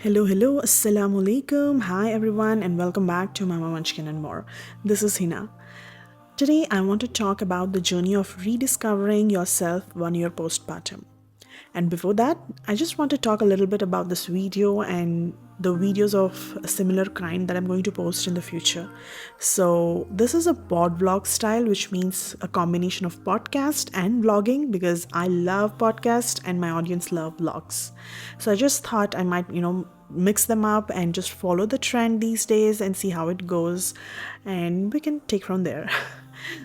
Hello, assalamu alaikum. Hi everyone, and welcome back to Mama Munchkin and More. This is Hina. Today, I want to talk about the journey of rediscovering yourself 1 year postpartum. And before that, I just want to talk a little bit about this video and the videos of a similar kind that I'm going to post in the future. So, this is a pod vlog style, which means a combination of podcast and vlogging because I love podcast and my audience love vlogs. So, I just thought I might, mix them up and just follow the trend these days and see how it goes, and we can take from there.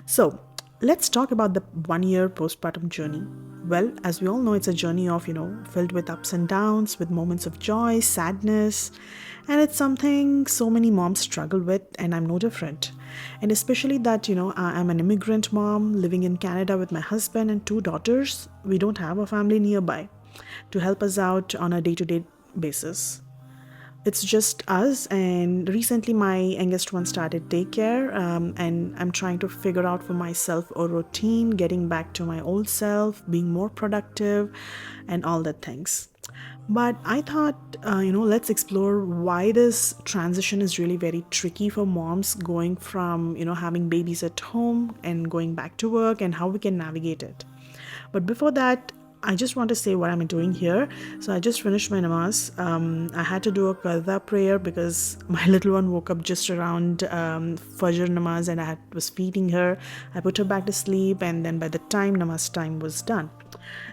So, let's talk about the 1 year postpartum journey. Well, as we all know, it's a journey of, filled with ups and downs, with moments of joy, sadness, and it's something so many moms struggle with, and I'm no different. And especially that, I'm an immigrant mom living in Canada with my husband and two daughters. We don't have a family nearby to help us out on a day to day basis. It's just us, and recently my youngest one started daycare, and I'm trying to figure out for myself a routine, getting back to my old self, being more productive, and all that things. But I thought, let's explore why this transition is really very tricky for moms going from, having babies at home and going back to work, and how we can navigate it. But before that, I just want to say what I'm doing here. So I just finished my namaz. I had to do a qadha prayer because my little one woke up just around Fajr namaz, and was feeding her. I put her back to sleep, and then by the time namaz time was done.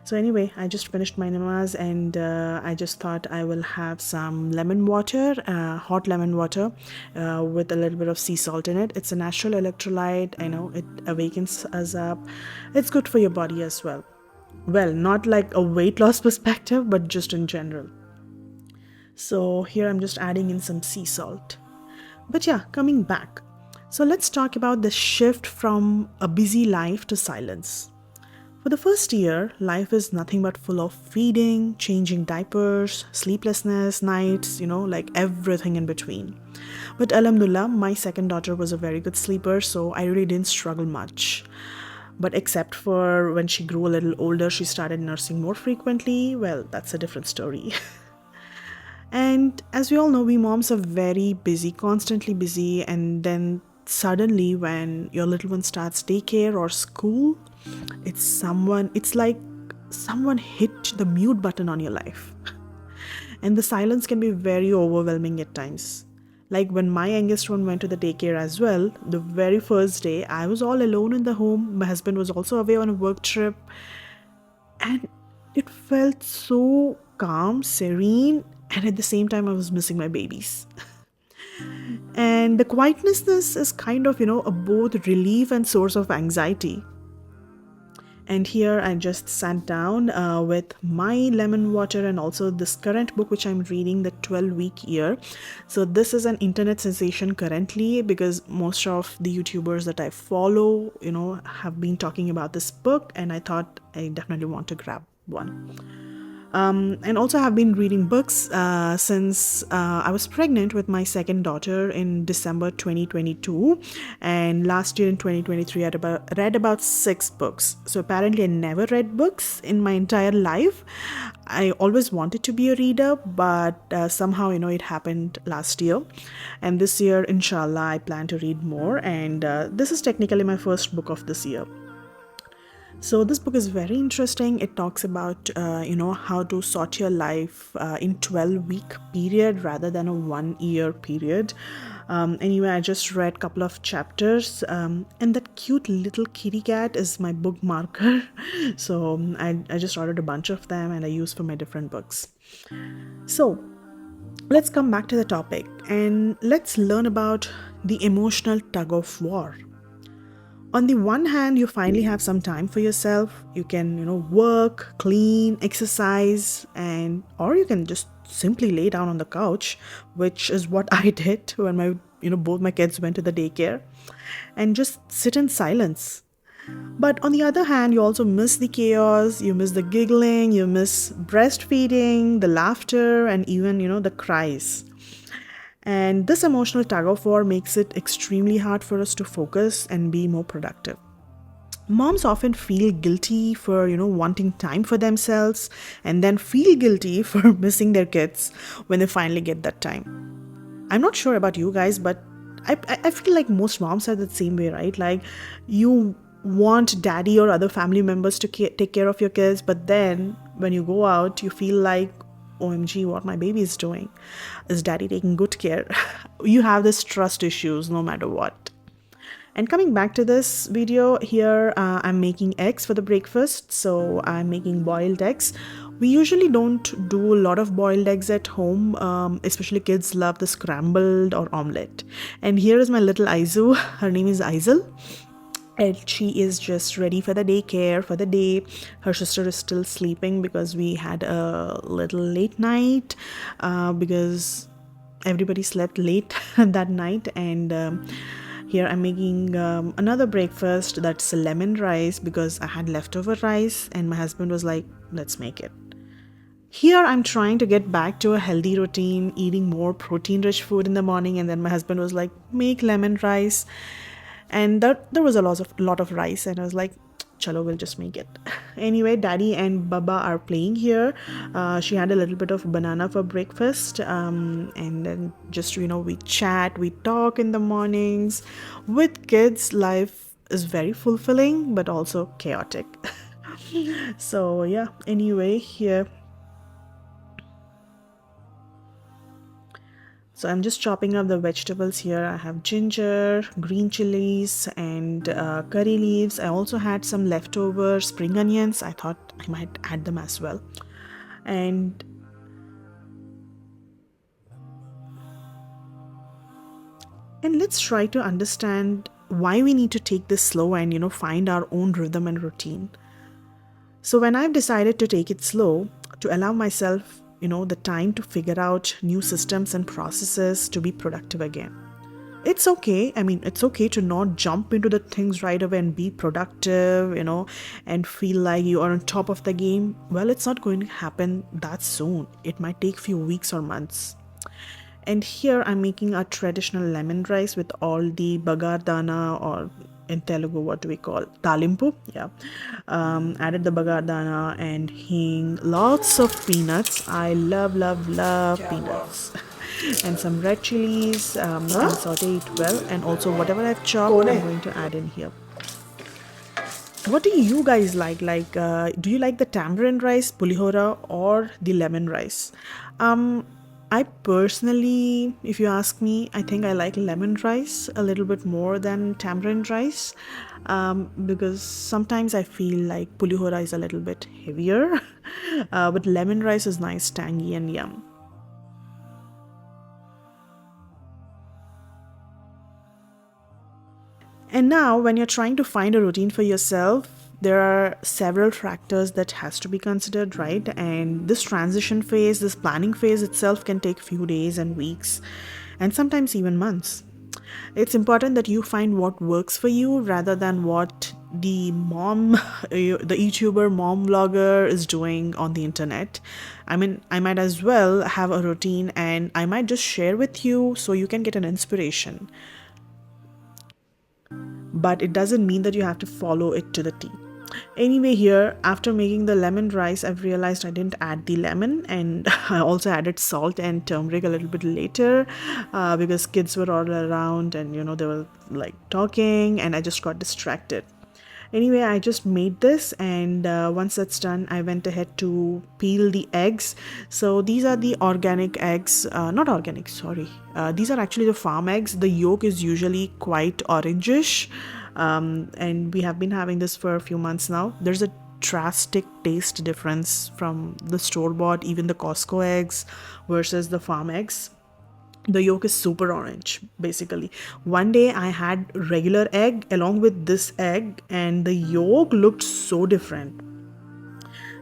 So anyway, I just finished my namaz, and I just thought I will have some lemon water, hot lemon water, with a little bit of sea salt in it. It's a natural electrolyte. I know it awakens us up. It's good for your body as well. Well, not like a weight loss perspective, but just in general. So here I'm just adding in some sea salt. But yeah, coming back. So let's talk about the shift from a busy life to silence. For the first year, life is nothing but full of feeding, changing diapers, sleeplessness, nights, like everything in between. But alhamdulillah, my second daughter was a very good sleeper, so I really didn't struggle much. But except for when she grew a little older, she started nursing more frequently. Well, that's a different story. And as we all know, we moms are very busy, constantly busy. And then suddenly when your little one starts daycare or school, it's like someone hit the mute button on your life. And the silence can be very overwhelming at times. Like when my youngest one went to the daycare as well, the very first day, I was all alone in the home. My husband was also away on a work trip. And it felt so calm, serene, and at the same time, I was missing my babies. And the quietness is kind of, a both relief and source of anxiety. And here I just sat down with my lemon water and also this current book which I'm reading, the 12-week year. So this is an internet sensation currently because most of the YouTubers that I follow, have been talking about this book, and I thought I definitely want to grab one. And also have been reading books since I was pregnant with my second daughter in December 2022, and last year in 2023 I read about 6 books. So apparently I never read books in my entire life. I always wanted to be a reader, but somehow it happened last year, and this year inshallah I plan to read more, and this is technically my first book of this year. So this book is very interesting. It talks about, how to sort your life in 12-week period rather than a 1 year period. Anyway, I just read a couple of chapters, and that cute little kitty cat is my bookmarker. So I just ordered a bunch of them and I use for my different books. So let's come back to the topic and let's learn about the emotional tug-of-war. On the one hand, you finally have some time for yourself. You can, work, clean, exercise, or you can just simply lay down on the couch, which is what I did when both my kids went to the daycare, and just sit in silence. But on the other hand, you also miss the chaos, you miss the giggling, you miss breastfeeding, the laughter, and even, the cries. And this emotional tug of war makes it extremely hard for us to focus and be more productive. Moms often feel guilty for, wanting time for themselves and then feel guilty for missing their kids when they finally get that time. I'm not sure about you guys, but I feel like most moms are the same way, right? Like, you want daddy or other family members to take care of your kids, but then when you go out, you feel like, OMG, what my baby is doing. Is daddy taking good care? You have this trust issues no matter what. And coming back to this video here, I'm making eggs for the breakfast. So I'm making boiled eggs. We usually don't do a lot of boiled eggs at home, especially kids love the scrambled or omelette. And here is my little Aizu. Her name is Aizal. And she is just ready for the daycare for the day. Her sister is still sleeping because we had a little late night, because everybody slept late that night. And here I'm making another breakfast, that's lemon rice, because I had leftover rice and my husband was like, let's make it. Here I'm trying to get back to a healthy routine, eating more protein rich food in the morning, and then my husband was like, make lemon rice. And there was a lot of rice, and I was like, chalo, we'll just make it. Anyway, daddy and baba are playing here. She had a little bit of banana for breakfast, and then just, we chat, we talk in the mornings. With kids, life is very fulfilling but also chaotic. So yeah, anyway, here, so I'm just chopping up the vegetables here. I have ginger, green chilies, and curry leaves. I also had some leftover spring onions. I thought I might add them as well. And let's try to understand why we need to take this slow and, find our own rhythm and routine. So when I've decided to take it slow, to allow myself, the time to figure out new systems and processes to be productive again. It's okay. I mean, it's okay to not jump into the things right away and be productive, and feel like you are on top of the game. Well, it's not going to happen that soon. It might take few weeks or months. And here I'm making a traditional lemon rice with all the bagar dana, or in Telugu, what do we call? Talimpu. Yeah. Added the bagar dana and hing, lots of peanuts. I love peanuts. And some red chilies, and saute it well. And also whatever I've chopped, I'm going to add in here. What do you guys like? Like, do you like the tamarind rice, pulihora, or the lemon rice? I personally, if you ask me, I think I like lemon rice a little bit more than tamarind rice, because sometimes I feel like pulihora is a little bit heavier, but lemon rice is nice, tangy, and yum. And now, when you're trying to find a routine for yourself, there are several factors that has to be considered, right? And this transition phase, this planning phase itself can take few days and weeks, and sometimes even months. It's important that you find what works for you rather than what the YouTuber mom vlogger is doing on the internet. I mean, I might as well have a routine and I might just share with you so you can get an inspiration. But it doesn't mean that you have to follow it to the T. Anyway, here, after making the lemon rice, I've realized I didn't add the lemon, and I also added salt and turmeric a little bit later, because kids were all around and they were like talking, and I just got distracted. Anyway, I just made this, and once that's done, I went ahead to peel the eggs. So these are the organic eggs, not organic, sorry. These are actually the farm eggs. The yolk is usually quite orangish, and we have been having this for a few months now. There's a drastic taste difference from the store-bought, even the Costco eggs versus the farm eggs. The yolk is super orange, basically. One day I had regular egg along with this egg, and the yolk looked so different.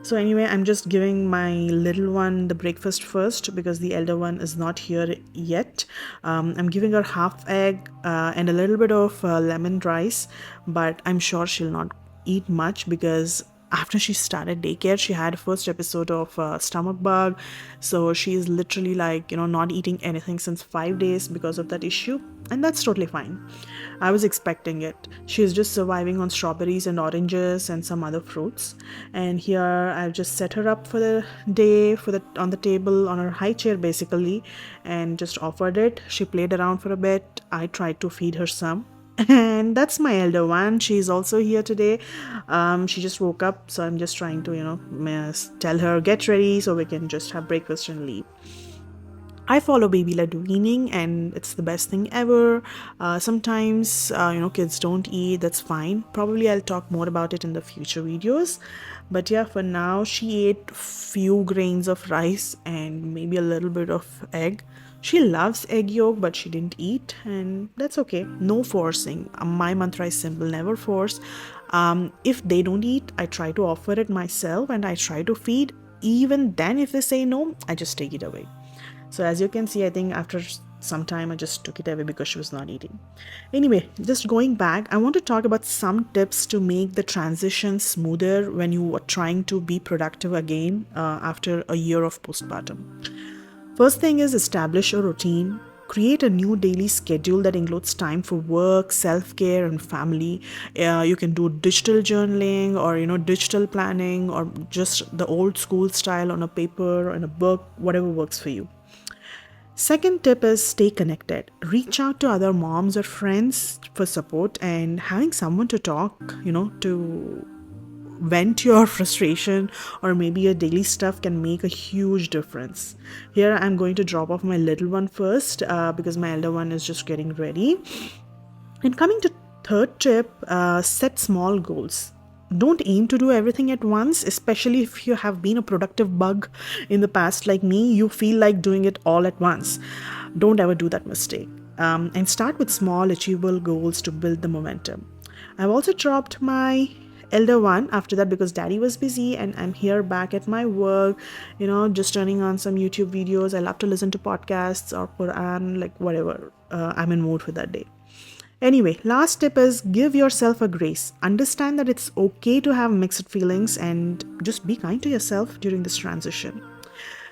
So anyway, I'm just giving my little one the breakfast first because the elder one is not here yet. I'm giving her half egg and a little bit of lemon rice, but I'm sure she'll not eat much because after she started daycare, she had a first episode of stomach bug. So she's literally like, not eating anything since 5 days because of that issue. And that's totally fine. I was expecting it. She's just surviving on strawberries and oranges and some other fruits. And here I've just set her up for the day on the table on her high chair basically, and just offered it. She played around for a bit. I tried to feed her some. And that's my elder one. She's also here today. She just woke up, so I'm just trying to, tell her get ready so we can just have breakfast and leave. I follow baby led weaning, and it's the best thing ever. Sometimes, kids don't eat. That's fine. Probably I'll talk more about it in the future videos. But yeah, for now, she ate few grains of rice and maybe a little bit of egg. She loves egg yolk, but she didn't eat, and that's okay. No forcing. My mantra is simple: never force. If they don't eat, I try to offer it myself, and I try to feed. Even then, if they say no, I just take it away. So as you can see, I think after some time I just took it away because she was not eating. Anyway, just going back, I want to talk about some tips to make the transition smoother when you are trying to be productive again after a year of postpartum. First thing is establish a routine. Create a new daily schedule that includes time for work, self-care, and family. You can do digital journaling, or digital planning, or just the old school style on a paper or in a book, whatever works for you. Second tip is stay connected. Reach out to other moms or friends for support, and having someone to talk, to vent your frustration or maybe your daily stuff can make a huge difference. Here I'm going to drop off my little one first because my elder one is just getting ready. And coming to third tip, set small goals. Don't aim to do everything at once, especially if you have been a productive bug in the past like me. You feel like doing it all at once. Don't ever do that mistake. And start with small, achievable goals to build the momentum. I've also dropped my elder one after that because daddy was busy, and I'm here back at my work, just turning on some YouTube videos. I love to listen to podcasts or Quran, like whatever I'm in mood for that day. Anyway, last tip is give yourself a grace. Understand that it's okay to have mixed feelings, and just be kind to yourself during this transition.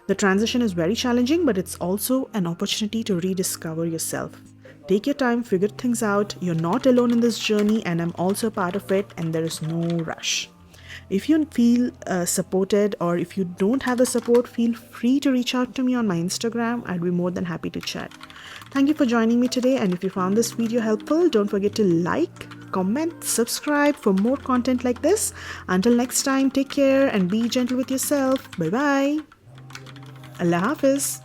The transition is very challenging, but it's also an opportunity to rediscover yourself. Take your time, figure things out. You're not alone in this journey, and I'm also part of it, and there is no rush. If you feel supported, or if you don't have the support, feel free to reach out to me on my Instagram. I'd be more than happy to chat. Thank you for joining me today, and if you found this video helpful, don't forget to like, comment, subscribe for more content like this. Until next time, take care and be gentle with yourself. Bye bye. Allah Hafiz.